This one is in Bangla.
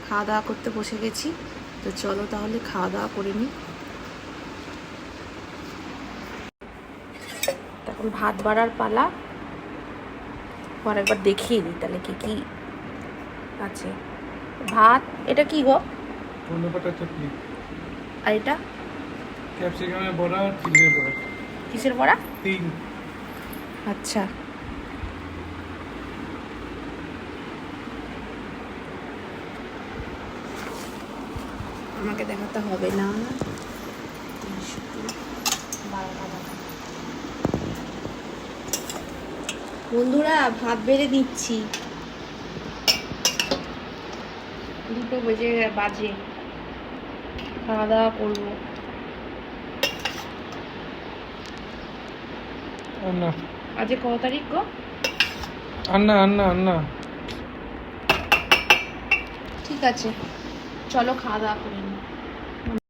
খাওয়া দাওয়া করতে বসে গেছি। তো চলো তাহলে খাওয়া দাওয়া করে নিই। তখন ভাত বাড়ার পালা। পর একবার দেখিয়ে দিই তাহলে কি কি আছে। ভাত, এটা কি গো? ধনেপাতা চাটনি। আর এটা ক্যাপসিকামের বড়া আর চিংড়ির বড়া। কিসের বড়া? 3। আচ্ছা, আমাকে দেখাতে হবে না। বন্ধুরা ভাত বেড়ে দিচ্ছি। 2 বাজে খাওয়া দাওয়া করবো। আন্না আজকে কত তারিখ গো? আন্না আন্না আন্না। ঠিক আছে, চলো খাওয়া দাওয়া করি।